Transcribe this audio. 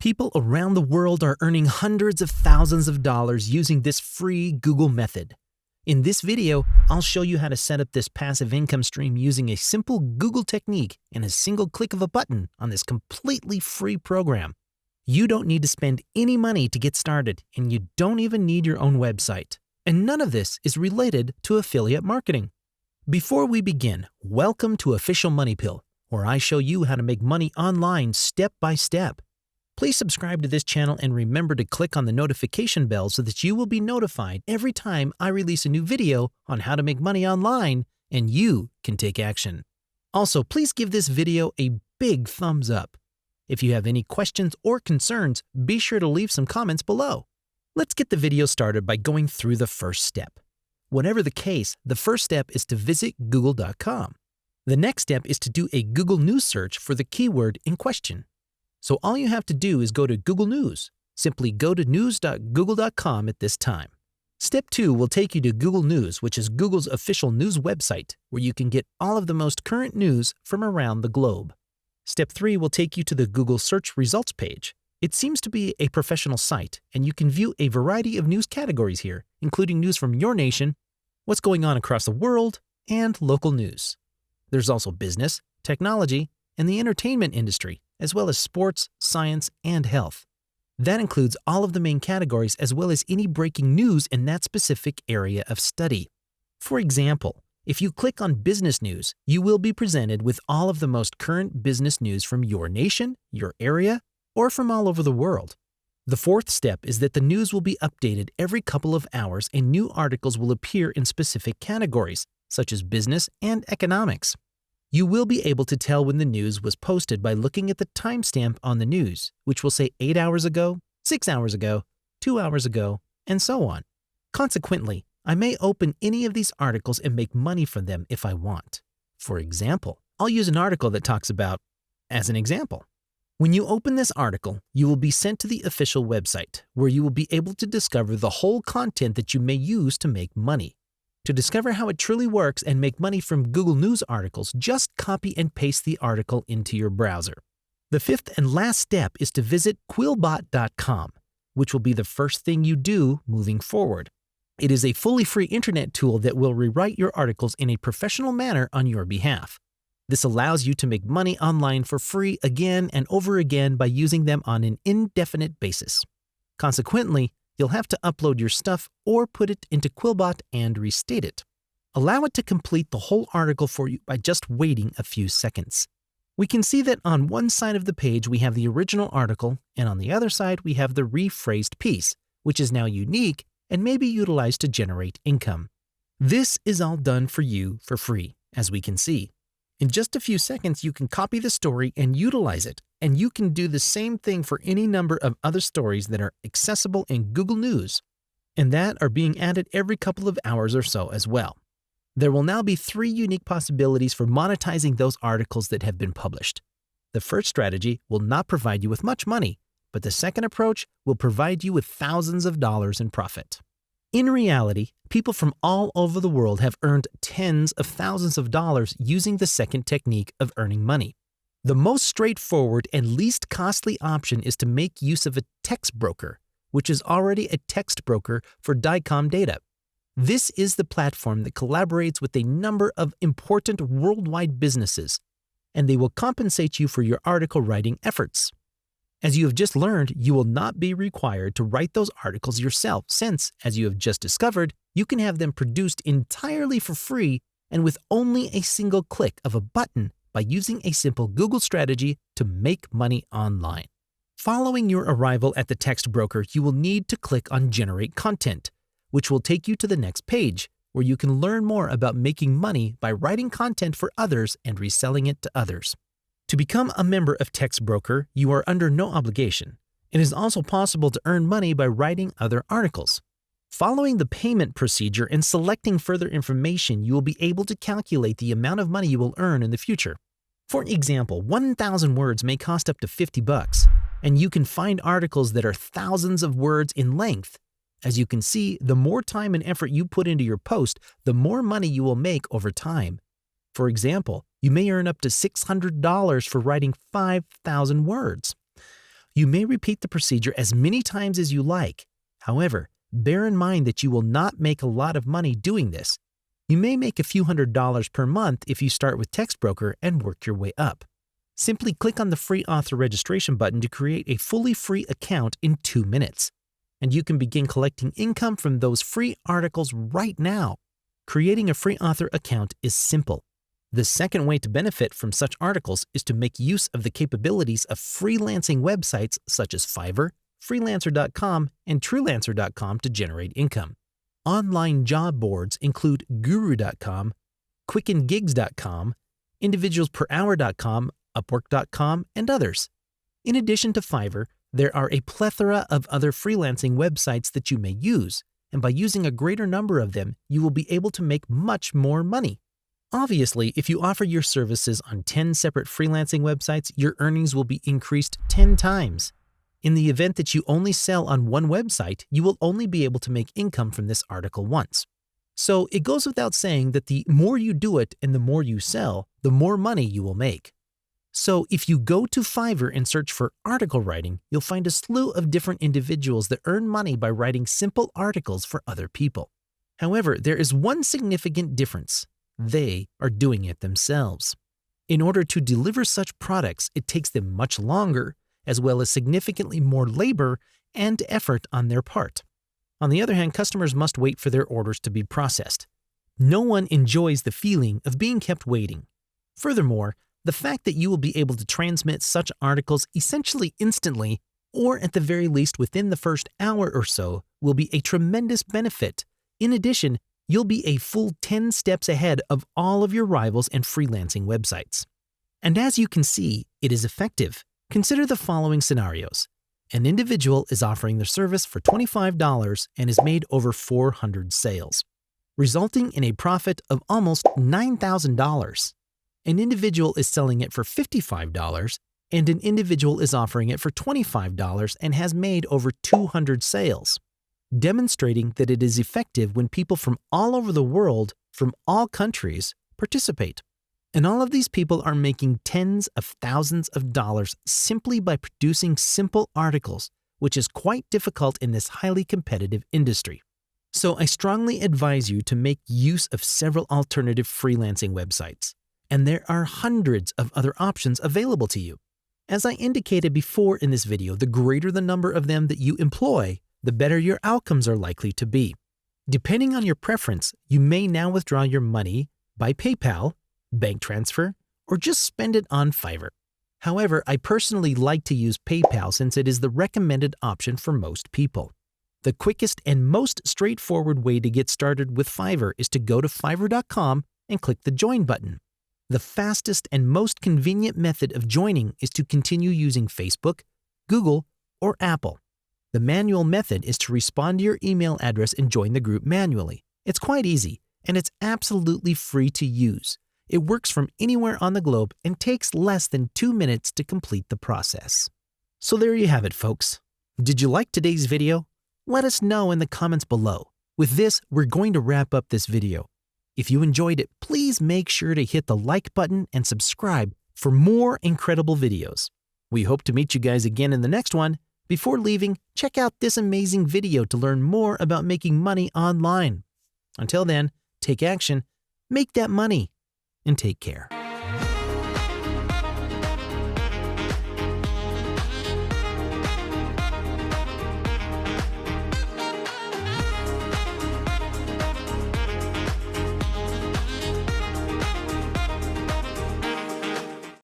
People around the world are earning hundreds of thousands of dollars using this free Google method. In this video, I'll show you how to set up this passive income stream using a simple Google technique and a single click of a button on this completely free program. You don't need to spend any money to get started, and you don't even need your own website. And none of this is related to affiliate marketing. Before we begin, welcome to Official Money Pill, where I show you how to make money online step by step. Please subscribe to this channel and remember to click on the notification bell so that you will be notified every time I release a new video on how to make money online and you can take action. Also, please give this video a big thumbs up. If you have any questions or concerns, be sure to leave some comments below. Let's get the video started by going through the first step. Whatever the case, the first step is to visit google.com. The next step is to do a Google News search for the keyword in question. So all you have to do is go to Google News. Simply go to news.google.com at this time. Step 2 will take you to Google News, which is Google's official news website, where you can get all of the most current news from around the globe. Step 3 will take you to the Google search results page. It seems to be a professional site, and you can view a variety of news categories here, including news from your nation, what's going on across the world, and local news. There's also business, technology, and the entertainment industry, as well as sports, science, and health. That includes all of the main categories as well as any breaking news in that specific area of study. For example, if you click on business news, you will be presented with all of the most current business news from your nation, your area, or from all over the world. The fourth step is that the news will be updated every couple of hours and new articles will appear in specific categories, such as business and economics. You will be able to tell when the news was posted by looking at the timestamp on the news, which will say 8 hours ago, 6 hours ago, 2 hours ago, and so on. Consequently, I may open any of these articles and make money from them if I want. For example, I'll use an article that talks about, as an example. When you open this article, you will be sent to the official website, where you will be able to discover the whole content that you may use to make money. To discover how it truly works and make money from Google News articles, just copy and paste the article into your browser. The fifth and last step is to visit Quillbot.com, which will be the first thing you do moving forward. It is a fully free internet tool that will rewrite your articles in a professional manner on your behalf. This allows you to make money online for free again and over again by using them on an indefinite basis. Consequently, you'll have to upload your stuff or put it into Quillbot and restate it. Allow it to complete the whole article for you by just waiting a few seconds. We can see that on one side of the page we have the original article, and on the other side we have the rephrased piece, which is now unique and may be utilized to generate income. This is all done for you for free, as we can see. In just a few seconds, you can copy the story and utilize it, and you can do the same thing for any number of other stories that are accessible in Google News, and that are being added every couple of hours or so as well. There will now be 3 unique possibilities for monetizing those articles that have been published. The first strategy will not provide you with much money, but the second approach will provide you with thousands of dollars in profit. In reality, people from all over the world have earned tens of thousands of dollars using the second technique of earning money. The most straightforward and least costly option is to make use of a text broker, which is already a text broker for DICOM data. This is the platform that collaborates with a number of important worldwide businesses, and they will compensate you for your article writing efforts. As you have just learned, you will not be required to write those articles yourself since, as you have just discovered, you can have them produced entirely for free and with only a single click of a button by using a simple Google strategy to make money online. Following your arrival at the text broker, you will need to click on Generate Content, which will take you to the next page, where you can learn more about making money by writing content for others and reselling it to others. To become a member of Text Broker, you are under no obligation. It is also possible to earn money by writing other articles. Following the payment procedure and selecting further information, you will be able to calculate the amount of money you will earn in the future. For example, 1,000 words may cost up to $50, and you can find articles that are thousands of words in length. As you can see, the more time and effort you put into your post, the more money you will make over time. For example, you may earn up to $600 for writing 5,000 words. You may repeat the procedure as many times as you like. However, bear in mind that you will not make a lot of money doing this. You may make a few $100s per month if you start with TextBroker and work your way up. Simply click on the free author registration button to create a fully free account in 2 minutes. And you can begin collecting income from those free articles right now. Creating a free author account is simple. The second way to benefit from such articles is to make use of the capabilities of freelancing websites such as Fiverr, Freelancer.com, and Truelancer.com to generate income. Online job boards include Guru.com, QuickenGigs.com, IndividualsPerHour.com, Upwork.com, and others. In addition to Fiverr, there are a plethora of other freelancing websites that you may use, and by using a greater number of them, you will be able to make much more money. Obviously, if you offer your services on 10 separate freelancing websites, your earnings will be increased 10 times. In the event that you only sell on one website, you will only be able to make income from this article once. So it goes without saying that the more you do it and the more you sell, the more money you will make. So if you go to Fiverr and search for article writing, you'll find a slew of different individuals that earn money by writing simple articles for other people. However, there is one significant difference. They are doing it themselves. In order to deliver such products, it takes them much longer, as well as significantly more labor and effort on their part. On the other hand, customers must wait for their orders to be processed. No one enjoys the feeling of being kept waiting. Furthermore, the fact that you will be able to transmit such articles essentially instantly, or at the very least within the first hour or so, will be a tremendous benefit. In addition, you'll be a full 10 steps ahead of all of your rivals and freelancing websites. And as you can see, it is effective. Consider the following scenarios. An individual is offering their service for $25 and has made over 400 sales, resulting in a profit of almost $9,000. An individual is selling it for $55, and an individual is offering it for $25 and has made over 200 sales, demonstrating that it is effective when people from all over the world, from all countries, participate. And all of these people are making tens of thousands of dollars simply by producing simple articles, which is quite difficult in this highly competitive industry. So I strongly advise you to make use of several alternative freelancing websites. And there are hundreds of other options available to you. As I indicated before in this video, the greater the number of them that you employ, the better your outcomes are likely to be. Depending on your preference, you may now withdraw your money by PayPal, bank transfer, or just spend it on Fiverr. However, I personally like to use PayPal since it is the recommended option for most people. The quickest and most straightforward way to get started with Fiverr is to go to Fiverr.com and click the Join button. The fastest and most convenient method of joining is to continue using Facebook, Google, or Apple. The manual method is to respond to your email address and join the group manually. It's quite easy, and it's absolutely free to use. It works from anywhere on the globe and takes less than 2 minutes to complete the process. So there you have it, folks. Did you like today's video? Let us know in the comments below. With this, we're going to wrap up this video. If you enjoyed it, please make sure to hit the like button and subscribe for more incredible videos. We hope to meet you guys again in the next one. Before leaving, check out this amazing video to learn more about making money online. Until then, take action, make that money, and take care.